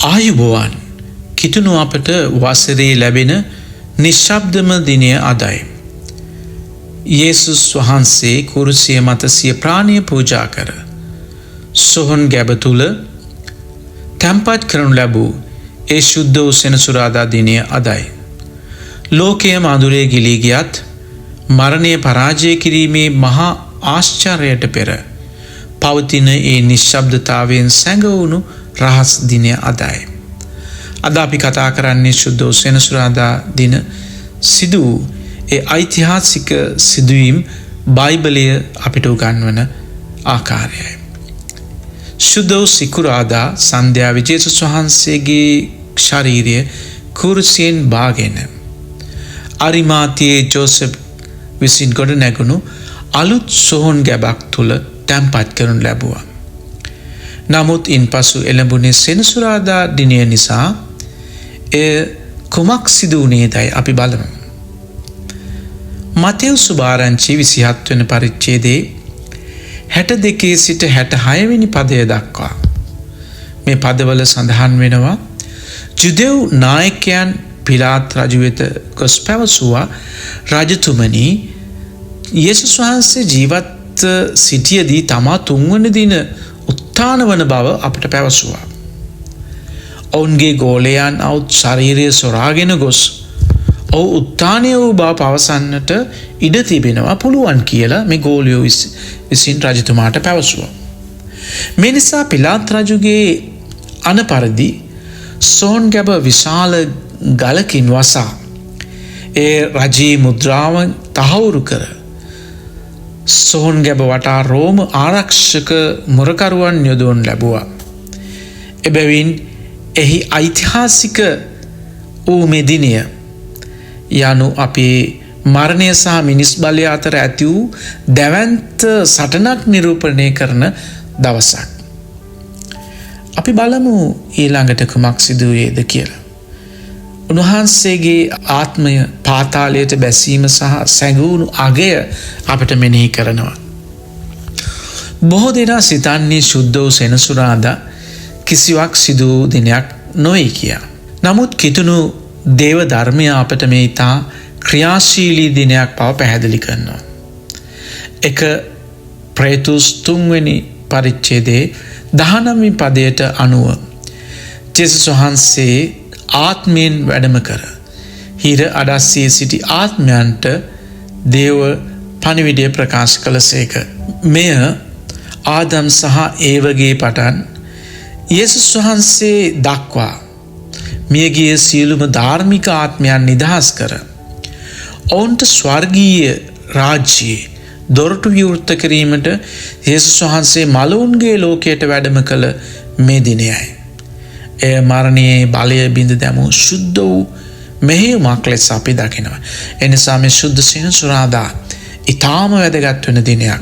ආයුබෝවන් කිතුණු අපට වසරේ ලැබෙන නිශ්ශබ්දම දිනය අදයි. යේසුස් වහන්සේ කුරුසිය මත සිය ප්‍රාණය පූජා කර සොහොන් ගැබ තුල තැන්පත් කරනු ලැබූ ඒ ශුද්ධ වූ සෙනසුරාදා දිනය අදයි. ලෝකයම අඳුරේ ගිලී ගියත් මරණය පරාජය කිරීමේ මහා ආශ්චර්යයට පෙර පවතින ඒ නිශ්ශබ්දතාවයෙන් සැඟවුණු රහස් දිනය අදයි. අද අපි කතා කරන්නේ ශුද්ධ වූ සෙනසුරාදා දින සිදු වූ ඒ ඓතිහාසික සිදුවීම් බයිබලය අපිට උගන්වන ආකාරයයි. ශුද්ධ වූ සිකුරාදා සන්ධ්‍යාවේ යේසුස් වහන්සේගේ ශරීරය කුරුසියෙන් බාගෙන අරිමාතියේ ජෝසප් විසින් ගොඩ නැගුණු අලුත් සොහොන් ගැබක් තුල තැන්පත් කරනු ලැබුවා. නමුත් ඉන්පසු එළඹුණේ සෙනසුරාදා දිනය නිසා එය කුමක් සිදු වුණේදයි අපි බලමු. මතෙව්ස් සුභාරංචි 27 වෙනි පරිච්ඡේදයේ 62 සිට 66 වෙනි පදය දක්වා මේ පදවල සඳහන් වෙනවා ජුදෙව් නායකයන් පිලාත් රජු වෙත ගොස් පැවසුවා රජතුමනි යේසුස් වහන්සේ ජීවත් සිටියදී තමා තුන්වන දින උත්ථාන වන බව අපට පැවසුවා. ඔවුන්ගේ ගෝලයන් අවුත් ශරීරය සොරාගෙන ගොස් ඔහු උත්ථානය වූ බව පවසන්නට ඉඩ තිබෙනවා පුළුවන් කියලා මේ ගෝලයෝ විසින් රජතුමාට පැවසුවා. මේ නිසා පිලාත් රජුගේ අනපරිදි සොහොන් ගැබ විශාල ගලකින් වසා ඒ රජයේ මුද්‍රාව තහවුරු කර සොහොන් ගැබ වටා රෝම ආරක්ෂක මුරකරුවන් යොදවනු ලැබුවා. එබැවින් එහි ඓතිහාසික වූ මේ දිනය යනු අපේ මරණය සහ මිනිස් බලය අතර ඇති වූ දැවැන්ත සටනක් නිරූපණය කරන දවසක්. අපි බලමු ඊළඟට කුමක් සිදු වේද කියලා. උන්වහන්සේගේ ආත්මය පාතාලයට බැසීම සහ සැඟවුණු අගය අපට මෙනෙහි කරනවා. බොහෝ දෙනා සිතන්නේ ශුද්ධ වූ සෙනසුරාදා කිසිවක් සිදු වූ දිනයක් නොවේ කියා. නමුත් කිතුණු දේව ධර්මය අපට මේ ඉතා ක්‍රියාශීලී දිනයක් බව පැහැදිලි කරනවා. එක ප්‍රේතුස් 3 වෙනි පරිච්ඡේදයේ 19 වෙනි පදයට අනුව යේසුස් වහන්සේ ආත්මයෙන් වැඩම කර හිර අඩස්සියේ සිටි ආත්මයන්ට දේව පණිවිඩය ප්‍රකාශ කළසේක. මෙය ආදම් සහ ඒවගේ පටන් යේසුස් වහන්සේ දක්වා මියගිය සියලුම ධාර්මික ආත්මයන් නිදහස් කර ඔවුන්ට ස්වර්ගීය රාජ්‍යයේ දොරටු විවෘත කිරීමට යේසුස් වහන්සේ මලවුන්ගේ ලෝකයට වැඩම කළ මේ දිනයයි. එය මරණයේ බලය බිඳ දැමූ ශුද්ධ වූ මෙහෙයුමක් ලෙස අපි දකිනවා. එනිසා මේ ශුද්ධ සෙනසුරාදා ඊටාම වැදගත් වෙන දිනයක්.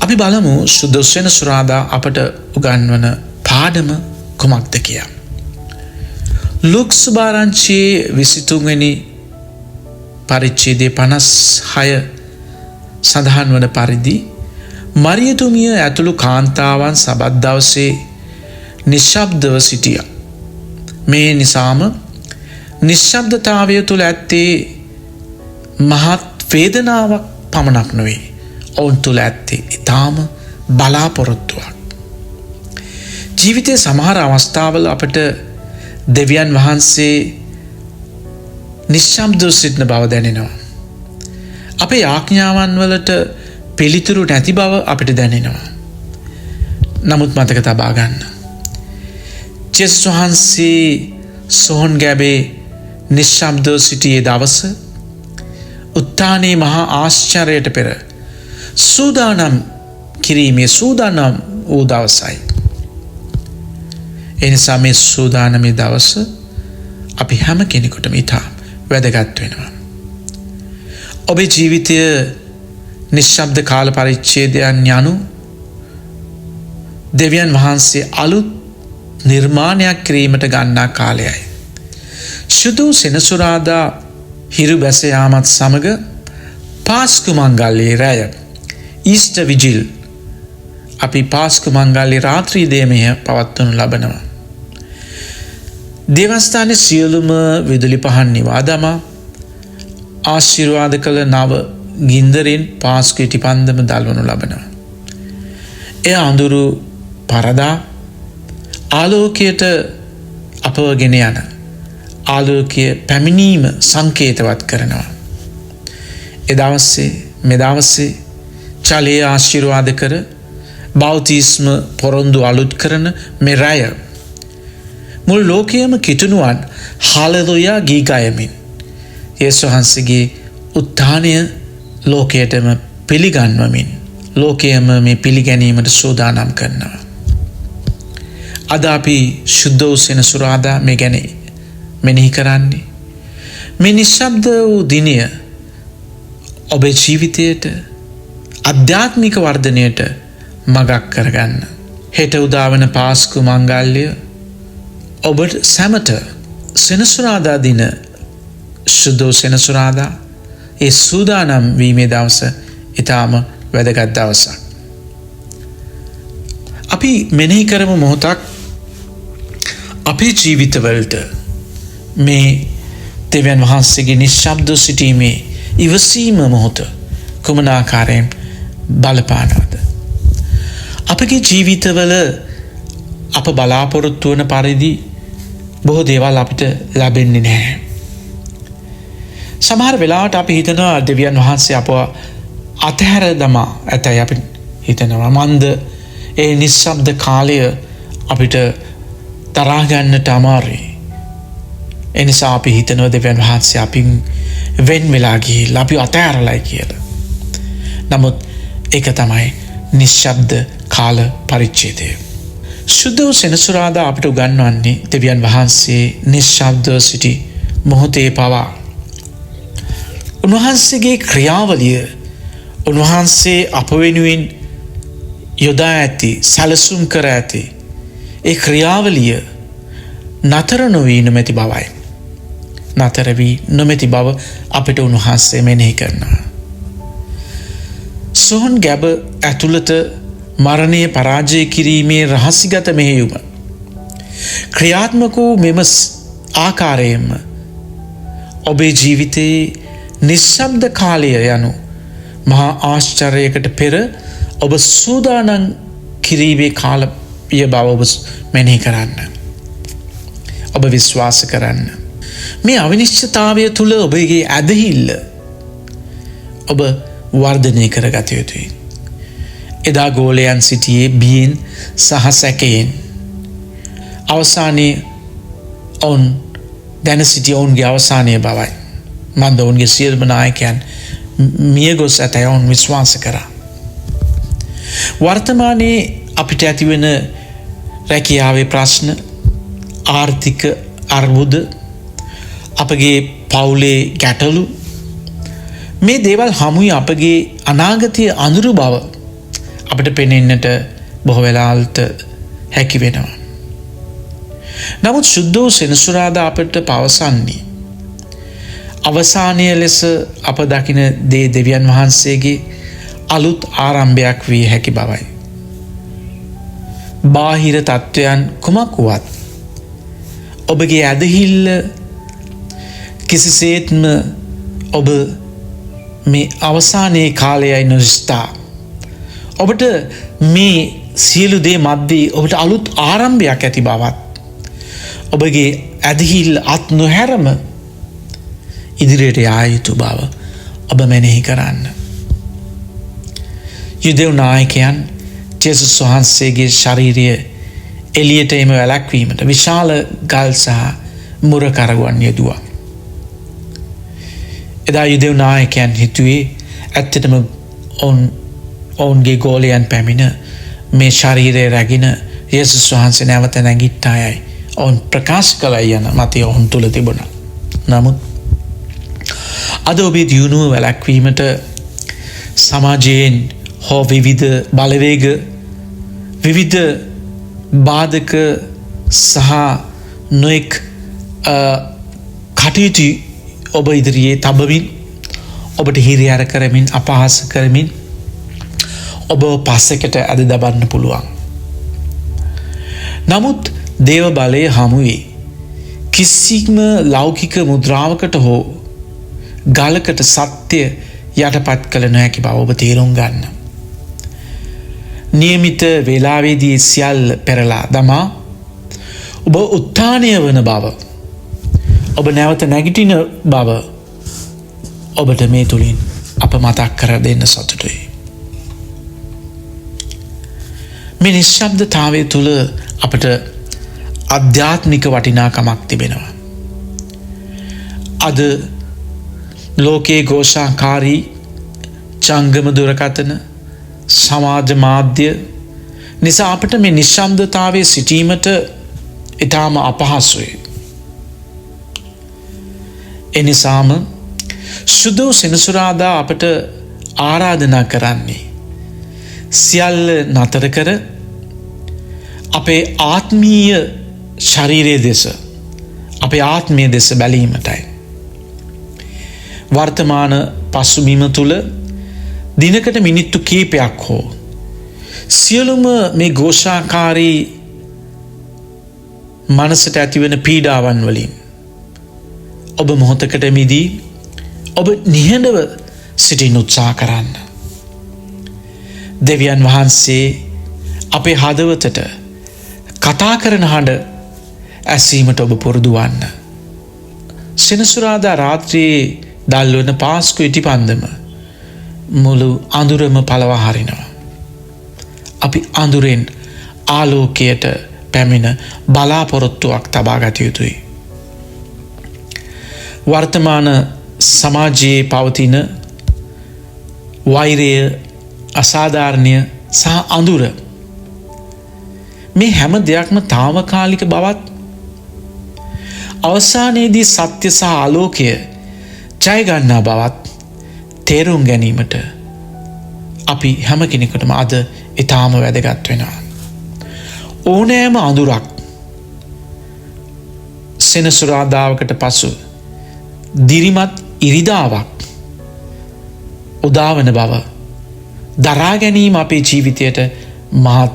අපි බලමු ශුද්ධ සෙනසුරාදා අපට උගන්වන පාඩම කුමක්ද කියලා. ලුක්ස් සුභාරංචියේ 23 වෙනි පරිච්ඡේදයේ 56 සඳහන් වන පරිදි මරියතුමිය ඇතුළු කාන්තාවන් සබත් දවසේ නිශ්ශබ්දව සිටියා. මේ නිසාම නිශ්ශබ්දතාවය තුළ ඇත්තේ මහත් වේදනාවක් පමණක් නොවේ. ඔවුන් තුළ ඇත්තේ ඊටාම බලාපොරොත්තුවක්. ජීවිතයේ සමහර අවස්ථාවල අපට දෙවියන් වහන්සේ නිශ්ශබ්දව සිටින බව දැනෙනවා. අපේ ආඥාවන් වලට පිළිතුරු නැති බව අපිට දැනෙනවා. නමුත් මතක තබා ගන්න. යේසුස් වහන්සේ සොහොන් ගැබේ නිශ්ශබ්දව සිටියේ දවස උත්ථානයේ මහා ආශ්චර්යයට පෙර සූදානම් කිරීමේ සූදානම් වූ දවසයි. එනිසා මේ සූදානමේ දවස අපි හැම කෙනෙකුටම ඉතා වැදගත් වෙනවා. ඔබේ ජීවිතය නිශ්ශබ්ද කාල පරිච්ඡේදයන් යනු දෙවියන් වහන්සේ අලුත් නිර්මාණයක් කිරීමට ගන්නා කාලයයි. ශුද්ධ සෙනසුරාදා හිරු බැස යාමත් සමග පාස්කු මංගල්‍යයේ රැය ඊස්ටර් විජිල් අපි පාස්කු මංගල්‍ය රාත්‍රී දේමය පවත්වනු ලබනවා. දේවස්ථානයේ සියලුම විදුලි පහන් නිවා දමා ආශිර්වාද කළ නව ගින්දරෙන් පාස්කු ඉටිපන්දම දල්වනු ලබනවා. එය අඳුරු පරදා ආලෝකයට අපව ගෙන යන ආලෝකය පැමිණීම සංකේතවත් කරනවා. මෙදවස්සේ චලයේ ආශිර්වාද කර බෞතිස්ම පොරොන්දු අලුත් කරන මේ රැය මුළු ලෝකයේම කිතුනුවන් හාලෙලුයා ගී ගයමින් යේසුස් වහන්සේගේ උත්ථානය ලෝකයටම පිළිගන්වමින් ලෝකයම මේ පිළිගැනීමට සූදානම් කරනවා. අද අපි ශුද්ධ වූ සෙනසුරාදා මේ ගැන මෙනෙහි කරන්නේ. මේ නිශ්ශබ්ද වූ දිනය ඔබේ ජීවිතයට අධ්‍යාත්මික වර්ධනයට මගක් කරගන්න. හෙට උදාවන පාස්කු මංගල්‍ය ඔබට සැමට සෙනසුරාදා දින ශුද්ධ වූ සෙනසුරාදා ඒ සූදානම් වීමේ දවස ඊටාම වැදගත් දවසක්. අපි මෙනෙහි කරමු මොහොතක් අපේ ජීවිතවලට මේ දෙවියන් වහන්සේගේ නිශ්ශබ්ද සිටීමේ ඉවසීම මොහොත කුමන ආකාරයෙන් බලපානවද? අපගේ ජීවිතවල අප බලාපොරොත්තු වන පරිදි බොහෝ දේවල් අපිට ලැබෙන්නේ නැහැ. සමහර වෙලාවට අපි හිතනවා දෙවියන් වහන්සේ අපව අතහැර දමා ඇතැයි අපි හිතනවා. මන්ද ඒ නිශ්ශබ්ද කාලය අපිට තරහා ගන්නට අමාරුයි. ඒ නිසා අපි හිතනවා දෙවියන් වහන්සේ අපින් වෙන් වෙලා ගිහිල්ලා අපි අතහැරලයි කියලා. නමුත් ඒක තමයි නිශ්ශබ්ද කාල පරිච්ඡේදය. ශුද්ධ වූ සෙනසුරාදා අපිට උගන්වන්නේ දෙවියන් වහන්සේ නිශ්ශබ්දව සිටි මොහොතේ පවා උන්වහන්සේගේ ක්‍රියාවලිය උන්වහන්සේ අප වෙනුවෙන් යොදා ඇති සැලසුම් කර ඇති ඒ ක්‍රියාවලිය නතර නොවී නොමැති බවයි. නතර වී නොමැති බව අපිට උන්වහන්සේ මෙනෙහි කරනවා. සොහොන් ගැබ ඇතුළත මරණය පරාජය කිරීමේ රහසිගත මෙහෙයුම ක්‍රියාත්මක වූ මෙම ආකාරයෙන්ම ඔබේ ජීවිතයේ නිශ්ශබ්ද කාලය යනු මහා ආශ්චර්යයකට පෙර ඔබ සූදානම් කිරීමේ කාලය බව ඔබ මෙනෙහි කරන්න. ඔබ විශ්වාස කරන්න. මේ අවිනිශ්චිතතාවය තුළ ඔබගේ ඇදහිල්ල ඔබ වර්ධනය කරගත යුතුයි. එදා ගෝලයන් සිටියේ බියෙන් සහ සැකයෙන්. අවසානයේ ඔවුන් දැන සිටිය ඔවුන්ගේ අවසානය බවයි. මන්ද ඔවුන්ගේ සියලුම නායකයන් මියගොස් ඇතැයි ඔවුන් විශ්වාස කරා. වර්තමානයේ අපිට ඇතිවෙන රැකියාවේ ප්‍රශ්න, ආර්ථික අර්බුද, අපගේ පවුලේ ගැටලු මේ දේවල් හමුවේ අපගේ අනාගතයේ අඳුරු බව අපිට පෙනෙන්නට බොහෝ වෙලාවට හැකි වෙනවා. නමුත් ශුද්ධ වූ සෙනසුරාදා අපිට පවසන්නේ අවසානය ලෙස අප දකින දේ දෙවියන් වහන්සේගේ අලුත් ආරම්භයක් වී හැකි බවයි. බාහිර තත්ත්වයන් කුමක් වුවත් ඔබගේ ඇදහිල්ල කිසිසේත්ම ඔබ මේ අවසානයේ කාලයයි නොසිතා. ඔබට මේ සියලු දේ මැද්දේ ඔබට අලුත් ආරම්භයක් ඇති බවත් ඔබගේ ඇදහිල්ල අත් නොහැරම ඉදිරියට යා යුතු බව ඔබ මෙනෙහි කරන්න. යුදෙව් නායකයන් ජේසුස් වහන්සේගේ ශරීරය එළියට එම වැළැක්වීමට විශාල ගල් සහ මුර කරගුවන් යෙදුවා. එදා යුදෙව් නායකයන් හිතුවේ ඇත්තටම ඔවුන්ගේ ගෝලයන් පැමිණ මේ ශරීරය රැගෙන යේසුස් වහන්සේ නැවත නැගිට්ටායයි ඔවුන් ප්‍රකාශ කළයි යන මතය ඔවුන් තුළ තිබුණා. නමුත් අද ඔබේ දියුණුව වැළැක්වීමට සමාජයෙන් හෝ විවිධ බලවේග විවිධ බාධක සහ නොයෙක් කටයුතු ඔබ ඉදිරියේ තබමින් ඔබට හිරිහැර කරමින් අපහාස කරමින් ඔබ පස්සෙකට ඇද දබන්න පුළුවන්. නමුත් දේව බලය හමුවේ කිසිම ලෞකික මුද්‍රාවකට හෝ ගලකට සත්‍ය යටපත් කළ නොහැකි බව ඔබ තේරුම් ගන්න. නියමිත වේලාවේදී සියල්ල පෙරලා දමා ඔබ උත්ථානය වන බව, ඔබ නැවත නැගිටින බව ඔබට මේ තුලින් අප මතක් කර දෙන්න සතුටුයි. මේ නිශ්ශබ්දතාවය තුළ අපට අධ්‍යාත්මික වටිනාකමක් තිබෙනවා. අද ලෝකයේ ഘോഷාකාරී ජංගම දුරකථන සමාජ මාධ්‍ය නිසා අපට මේ නිශ්ශබ්දතාවයේ සිටීමට ඊටාම අපහසුයි. එනිසාම සුදු සෙනසුරාදා අපට ආරාධනා කරන්නේ සියල්ල නතර කර අපේ ආත්මීය ශරීරයේ දෙස, අපේ ආත්මීය දෙස බැලීමටයි. වර්තමාන පසුබිම තුල දිනකට මිනිත්තු කීපයක් හෝ සියලුම මේ ഘോഷාකාරී මනසට ඇතිවන පීඩාවන් වලින් ඔබ මොහොතකට මිදී ඔබ නිහඬව සිටින්න උත්සාහ කරන්න. දෙවියන් වහන්සේ අපේ හදවතට කතා කරන හඬ ඇසීමට ඔබ පුරුදු වන්න. සෙනසුරාදා රාත්‍රියේ දල්වන පාස්කු ඉටිපන්දම මුළු අඳුරම පළවා හරිනවා. අපි අඳුරෙන් ආලෝකයට පැමිණ බලාපොරොත්තුවක් තබා ගත යුතුයි. වර්තමාන සමාජයේ පවතින වෛරය, අසාධාරණය සහ අඳුර, මේ හැම දෙයක්ම తాවකාලික බවත් අවසානයේදී සත්‍ය සහ ආලෝකය ජය ගන්නා බවත් තේරුම් ගැනීමට අපි හැම කෙනෙකුටම අද ඊටාම වැදගත් වෙනවා. ඕනෑම අඳුරක් සෙනසුරාදාවකට පසු දිරිමත් ඉරිදාවක් උදාවන බව දරා ගැනීම අපේ ජීවිතයට මහත්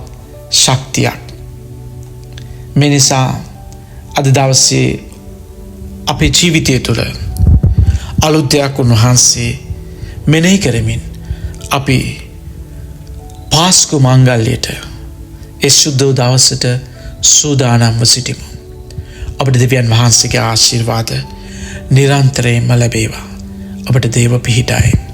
ශක්තියක්. මේ නිසා අද දවසේ අපේ ජීවිතය තුළ අලුත් දෙයක් උන්වහන්සේ මෙනෙහි කරමින් අපි පාස්කු මංගල්‍යයට ඒ සුද්ධ දවසට සූදානම්ව සිටිමු. අපට දෙවියන් වහන්සේගේ ආශිර්වාද නිරන්තරයෙන්ම ලැබේවා. අපට දේව පිහිටයි.